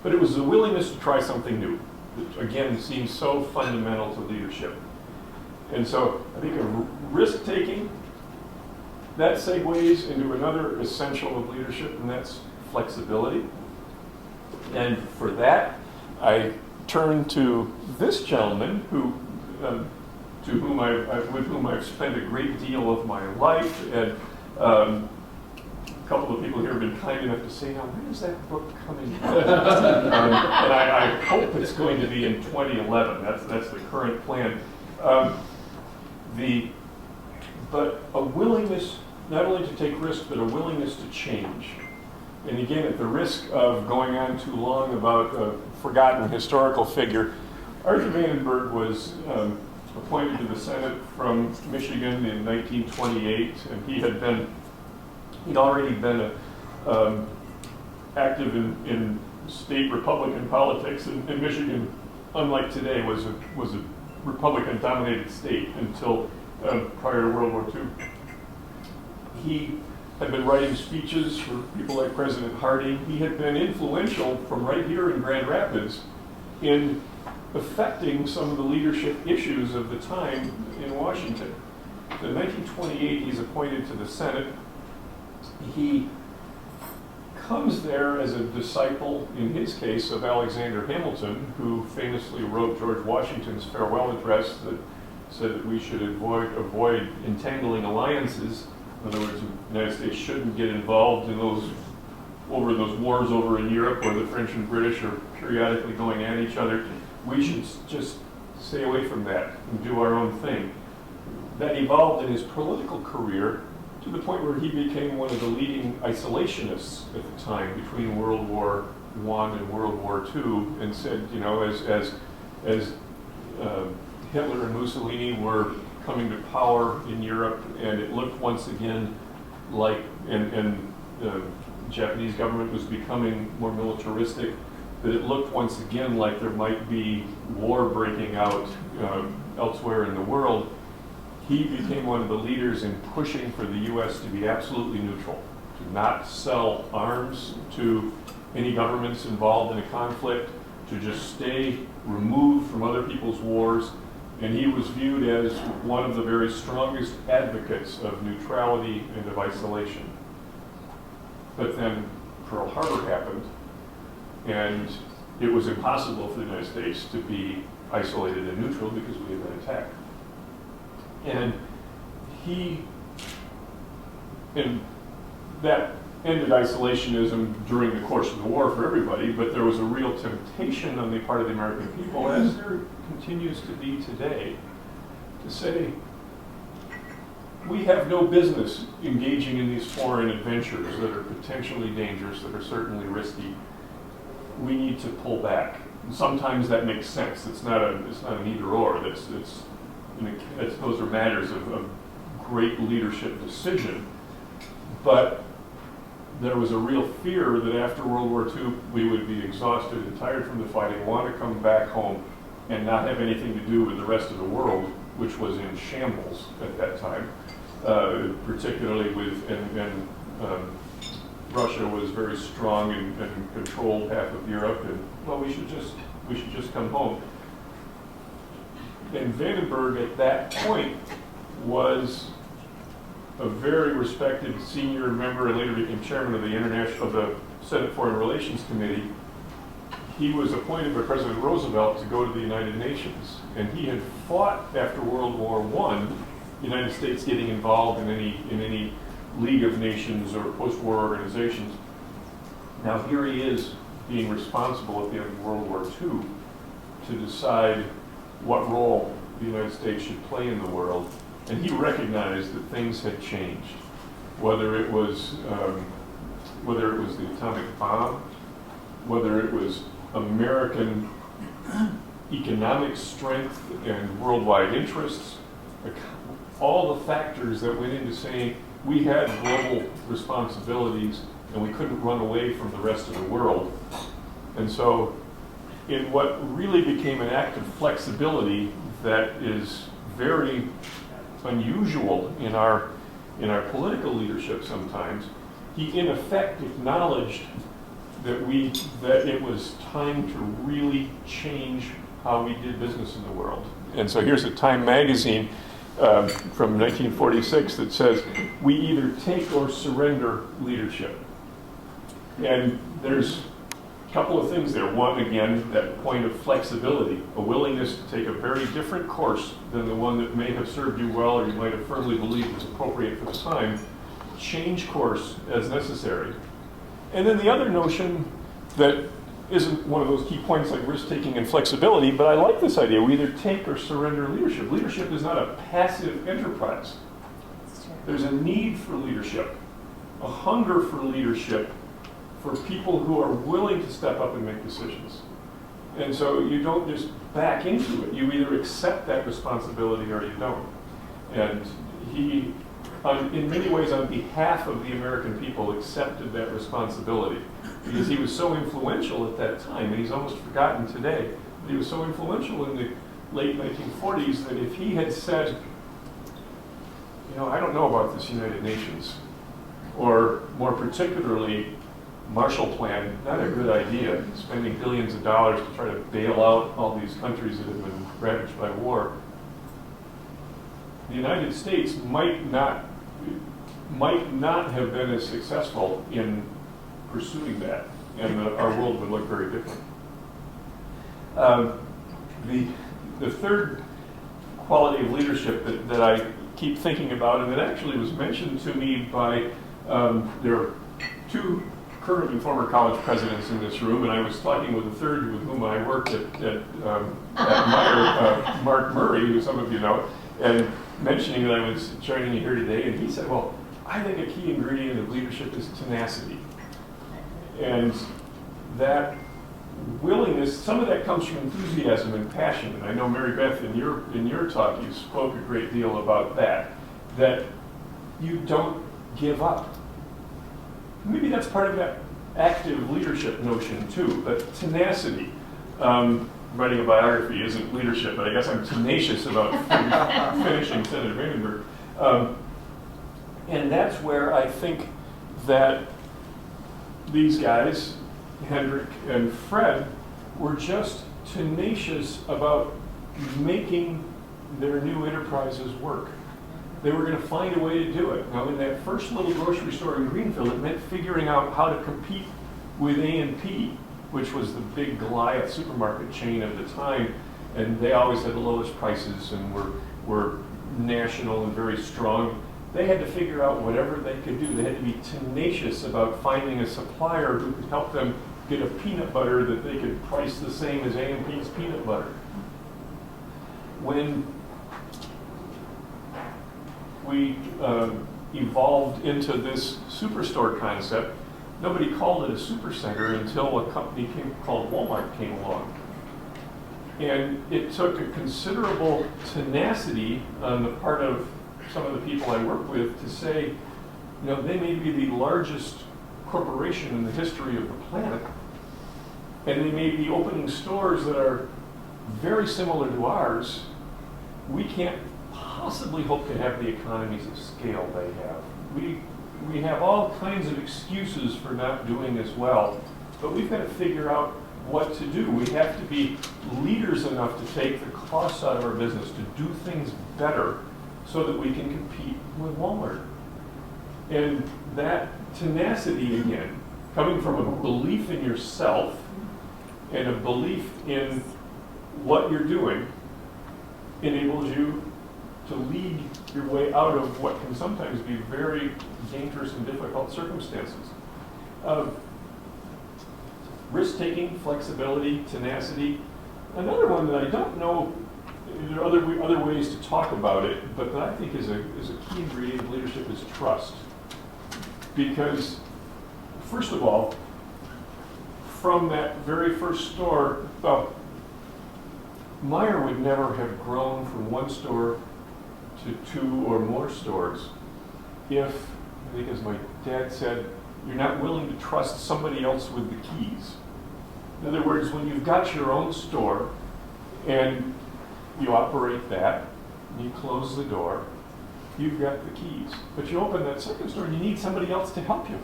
But it was the willingness to try something new that, again, seems so fundamental to leadership. And so I think of risk-taking, that segues into another essential of leadership, and that's flexibility. And for that, I turn to this gentleman who, with whom I've spent a great deal of my life, and a couple of people here have been kind enough to say, now when is that book coming out? And I hope it's going to be in 2011. That's the current plan. But a willingness not only to take risks, but a willingness to change. And again, at the risk of going on too long about a forgotten historical figure, Arthur Vandenberg was appointed to the Senate from Michigan in 1928, and he'd already been active in state Republican politics, and Michigan, unlike today, was a Republican-dominated state until prior to World War II. He had been writing speeches for people like President Harding. He had been influential from right here in Grand Rapids in affecting some of the leadership issues of the time in Washington. In 1928, he's appointed to the Senate. He comes there as a disciple, in his case, of Alexander Hamilton, who famously wrote George Washington's farewell address that said that we should avoid entangling alliances. In other words, the United States shouldn't get involved in those wars over in Europe where the French and British are periodically going at each other. We should just stay away from that and do our own thing. That evolved in his political career to the point where he became one of the leading isolationists at the time between World War I and World War II, and said, you know, as Hitler and Mussolini were coming to power in Europe, and it looked once again like, and the Japanese government was becoming more militaristic, that it looked once again like there might be war breaking out elsewhere in the world. He became one of the leaders in pushing for the U.S. to be absolutely neutral, to not sell arms to any governments involved in a conflict, to just stay removed from other people's wars. And he was viewed as one of the very strongest advocates of neutrality and of isolation. But then Pearl Harbor happened, and it was impossible for the United States to be isolated and neutral because we had been attacked. And that ended isolationism during the course of the war for everybody, but there was a real temptation on the part of the American people, as there continues to be today, to say, we have no business engaging in these foreign adventures that are potentially dangerous, that are certainly risky. We need to pull back. And sometimes that makes sense. It's not an either or. Those are matters of great leadership decision. But there was a real fear that after World War II, we would be exhausted and tired from the fighting, want to come back home and not have anything to do with the rest of the world, which was in shambles at that time, particularly and Russia was very strong and controlled half of Europe, and well, we should just come home. And Vandenberg at that point was a very respected senior member and later became chairman of the Senate Foreign Relations Committee. He was appointed by President Roosevelt to go to the United Nations, and he had fought after World War I, the United States getting involved in any League of Nations or post-war organizations. Now here he is being responsible at the end of World War II to decide what role the United States should play in the world. And he recognized that things had changed, whether it was the atomic bomb, whether it was American economic strength and worldwide interests, all the factors that went into saying we had global responsibilities and we couldn't run away from the rest of the world. And so in what really became an act of flexibility that is very unusual in our political leadership sometimes, he in effect acknowledged that it was time to really change how we did business in the world. And so here's a Time magazine from 1946 that says, "We either take or surrender leadership." And there's a couple of things there. One, again, that point of flexibility, a willingness to take a very different course than the one that may have served you well or you might have firmly believed was appropriate for the time. Change course as necessary. And then the other notion that isn't one of those key points like risk-taking and flexibility, but I like this idea. We either take or surrender leadership. Leadership is not a passive enterprise. There's a need for leadership, a hunger for leadership for people who are willing to step up and make decisions. And so you don't just back into it. You either accept that responsibility or you don't. And he, in many ways, on behalf of the American people, accepted that responsibility because he was so influential at that time, and he's almost forgotten today, but he was so influential in the late 1940s that if he had said, I don't know about this United Nations, or more particularly, Marshall Plan, not a good idea, spending billions of dollars to try to bail out all these countries that have been ravaged by war, the United States might not have been as successful in pursuing that, and our world would look very different. The third quality of leadership that I keep thinking about, and it actually was mentioned to me by, there are two current and former college presidents in this room, and I was talking with a third with whom I worked at Meijer, Mark Murray, who some of you know, and mentioning that I was joining you here today, and he said, well, I think a key ingredient of leadership is tenacity. And that willingness, some of that comes from enthusiasm and passion. And I know, Mary Beth, in your talk, you spoke a great deal about that you don't give up. Maybe that's part of that active leadership notion too, but tenacity. Writing a biography isn't leadership, but I guess I'm tenacious about finishing Senator Vandenberg. And that's where I think that these guys, Hendrik and Fred, were just tenacious about making their new enterprises work. They were going to find a way to do it. Now, in that first little grocery store in Greenfield, it meant figuring out how to compete with A&P, which was the big Goliath supermarket chain of the time, and they always had the lowest prices and were national and very strong. They had to figure out whatever they could do. They had to be tenacious about finding a supplier who could help them get a peanut butter that they could price the same as A&P's peanut butter. When we evolved into this superstore concept, nobody called it a supercenter until a company called Walmart came along. And it took a considerable tenacity on the part of some of the people I work with to say, they may be the largest corporation in the history of the planet, and they may be opening stores that are very similar to ours. We can't possibly hope to have the economies of scale they have. We have all kinds of excuses for not doing as well, but we've got to figure out what to do. We have to be leaders enough to take the costs out of our business, to do things better so that we can compete with Walmart. And that tenacity, again, coming from a belief in yourself and a belief in what you're doing, enables you to lead your way out of what can sometimes be very dangerous and difficult circumstances. Risk-taking, flexibility, tenacity. Another one that I don't know, there are other ways to talk about it, but that I think is a key ingredient of leadership is trust. Because, first of all, from that very first store, Meijer would never have grown from one store to two or more stores if, I think as my dad said, you're not willing to trust somebody else with the keys. In other words, when you've got your own store and you operate that, and you close the door, you've got the keys. But you open that second store and you need somebody else to help you.